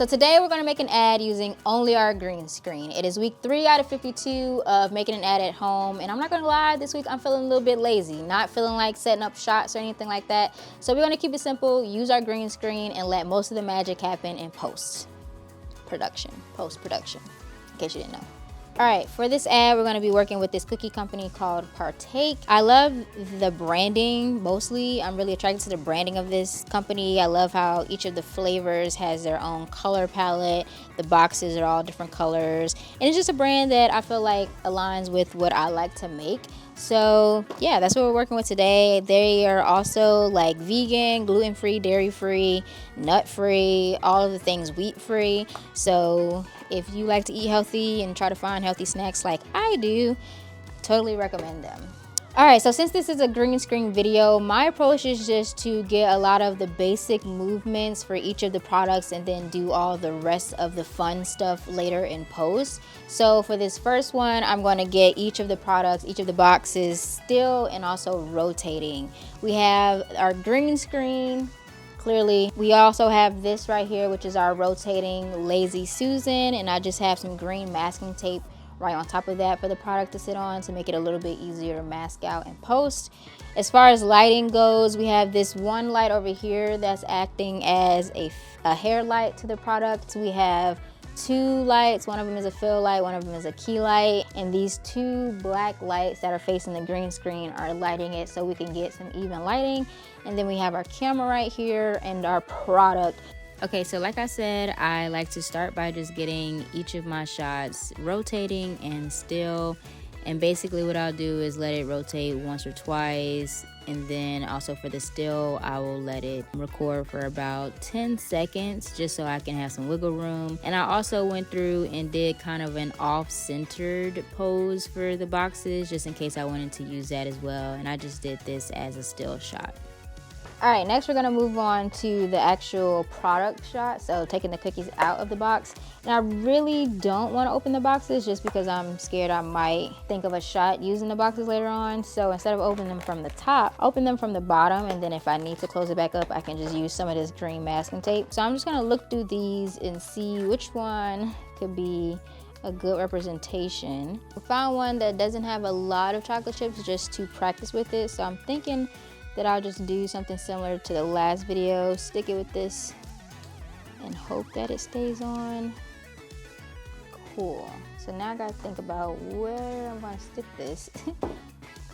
So today we're gonna make an ad using only our green screen. It is week 3 out of 52 of making an ad at home. And I'm not gonna lie, this week I'm feeling a little bit lazy, not feeling like setting up shots or anything like that. So we're gonna keep it simple, use our green screen and let most of the magic happen in post-production, in case you didn't know. All right, for this ad, we're gonna be working with this cookie company called Partake. I love the branding mostly. I'm really attracted to the branding of this company. I love how each of the flavors has their own color palette. The boxes are all different colors. And it's just a brand that I feel like aligns with what I like to make. So yeah, that's what we're working with today. They are also like vegan, gluten-free, dairy-free, nut-free, all of the things wheat-free. So if you like to eat healthy and try to find healthy snacks like I do, totally recommend them. All right, so since this is a green screen video, my approach is just to get a lot of the basic movements for each of the products and then do all the rest of the fun stuff later in post. So for this first one, I'm gonna get each of the products, each of the boxes still and also rotating. We have our green screen, clearly. We also have this right here, which is our rotating Lazy Susan, and I just have some green masking tape right on top of that for the product to sit on to make it a little bit easier to mask out and post. As far as lighting goes, we have this one light over here that's acting as a hair light to the product. We have 2 lights, one of them is a fill light, one of them is a key light, and these 2 black lights that are facing the green screen are lighting it so we can get some even lighting. And then we have our camera right here and our product. Okay, so like I said, I like to start by just getting each of my shots rotating and still. And basically what I'll do is let it rotate once or twice. And then also for the still, I will let it record for about 10 seconds just so I can have some wiggle room. And I also went through and did kind of an off-centered pose for the boxes just in case I wanted to use that as well. And I just did this as a still shot. All right, next we're gonna move on to the actual product shot. So taking the cookies out of the box. And I really don't wanna open the boxes just because I'm scared I might think of a shot using the boxes later on. So instead of opening them from the top, open them from the bottom. And then if I need to close it back up, I can just use some of this green masking tape. So I'm just gonna look through these and see which one could be a good representation. I found one that doesn't have a lot of chocolate chips just to practice with it. So I'm thinking that I'll just do something similar to the last video, stick it with this and hope that it stays on. Cool. So now I gotta think about where I'm gonna stick this.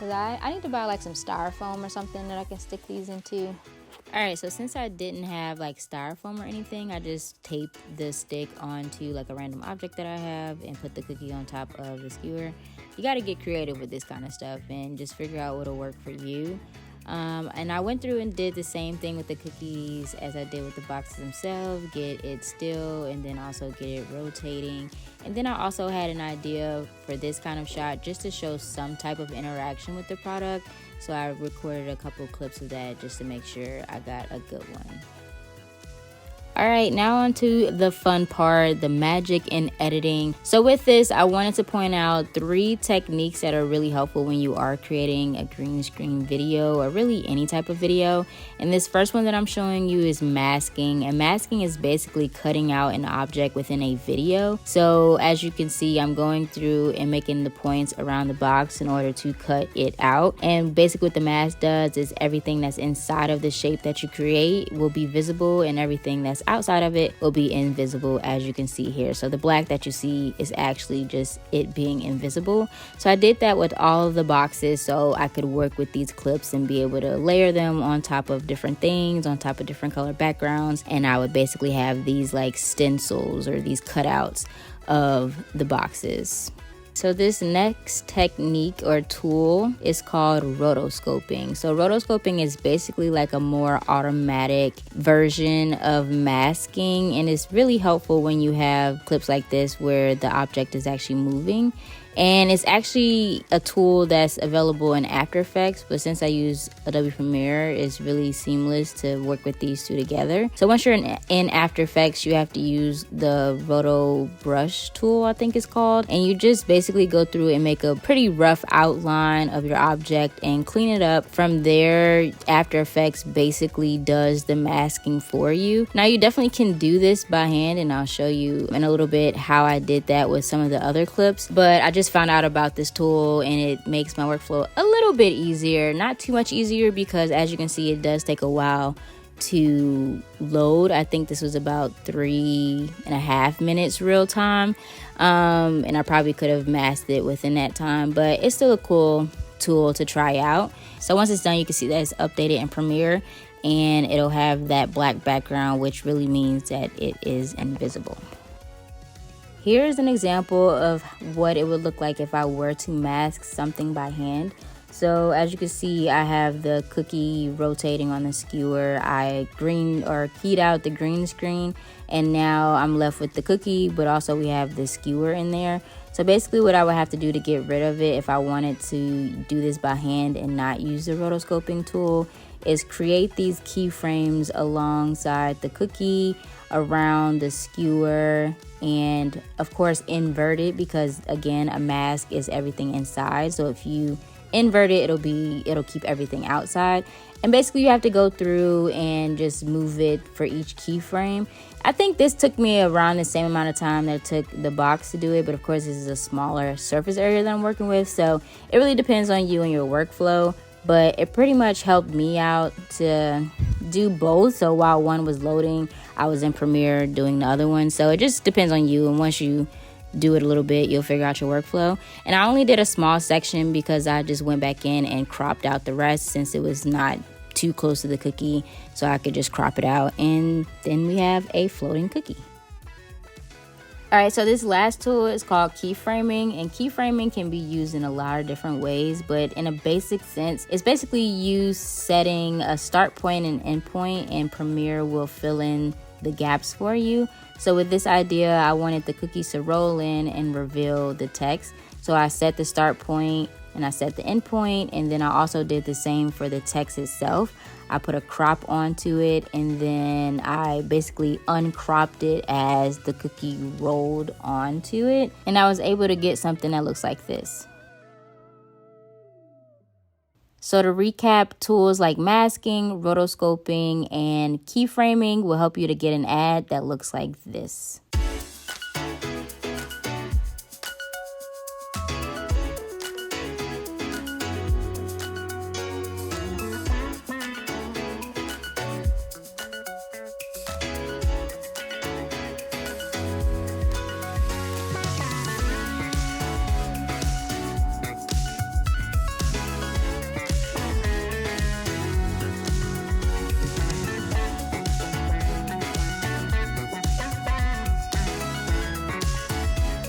Cause I need to buy like some styrofoam or something that I can stick these into. All right, so since I didn't have like styrofoam or anything, I just taped the stick onto like a random object that I have and put the cookie on top of the skewer. You gotta get creative with this kind of stuff and just figure out what'll work for you. And I went through and did the same thing with the cookies as I did with the boxes themselves, get it still and then also get it rotating. And then I also had an idea for this kind of shot just to show some type of interaction with the product. So I recorded a couple clips of that just to make sure I got a good one. All right, now on to the fun part, the magic in editing. So with this, I wanted to point out 3 techniques that are really helpful when you are creating a green screen video or really any type of video. And this first one that I'm showing you is masking. And masking is basically cutting out an object within a video. So as you can see, I'm going through and making the points around the box in order to cut it out. And basically what the mask does is everything that's inside of the shape that you create will be visible and everything that's outside of it will be invisible, as you can see here. So the black that you see is actually just it being invisible. So I did that with all of the boxes so I could work with these clips and be able to layer them on top of different things, on top of different color backgrounds. And I would basically have these like stencils or these cutouts of the boxes. So this next technique or tool is called rotoscoping. So rotoscoping is basically like a more automatic version of masking, and it's really helpful when you have clips like this where the object is actually moving. And it's actually a tool that's available in After Effects, but since I use Adobe Premiere, it's really seamless to work with these two together. So once you're in After Effects, you have to use the Roto Brush tool, I think it's called, and you just basically go through and make a pretty rough outline of your object and clean it up. From there, After Effects basically does the masking for you. Now you definitely can do this by hand, and I'll show you in a little bit how I did that with some of the other clips, but I just found out about this tool and it makes my workflow a little bit easier. Not too much easier, because as you can see, it does take a while to load. I think this was about 3.5 minutes real time, and I probably could have masked it within that time, but it's still a cool tool to try out. So once it's done, you can see that it's updated in Premiere, and it'll have that black background, which really means that it is invisible. Here's an example of what it would look like if I were to mask something by hand. So as you can see, I have the cookie rotating on the skewer. I keyed out the green screen, and now I'm left with the cookie, but also we have the skewer in there. So basically what I would have to do to get rid of it, if I wanted to do this by hand and not use the rotoscoping tool, is create these keyframes alongside the cookie, around the skewer, and of course invert it, because again, a mask is everything inside. So if you invert it, it'll keep everything outside. And basically you have to go through and just move it for each keyframe. I think this took me around the same amount of time that it took the box to do it, but of course this is a smaller surface area that I'm working with, so it really depends on you and your workflow. But it pretty much helped me out to do both. So while one was loading, I was in Premiere doing the other one. So it just depends on you, and once you do it a little bit, you'll figure out your workflow. And I only did a small section because I just went back in and cropped out the rest, since it was not too close to the cookie, so I could just crop it out, and then we have a floating cookie. All right, so this last tool is called keyframing, and keyframing can be used in a lot of different ways, but in a basic sense, it's basically you setting a start point and end point, and Premiere will fill in the gaps for you. So with this idea, I wanted the cookies to roll in and reveal the text. So I set the start point and I set the end point, and then I also did the same for the text itself. I put a crop onto it, and then I basically uncropped it as the cookie rolled onto it, and I was able to get something that looks like this. So to recap, tools like masking, rotoscoping, and keyframing will help you to get an ad that looks like this.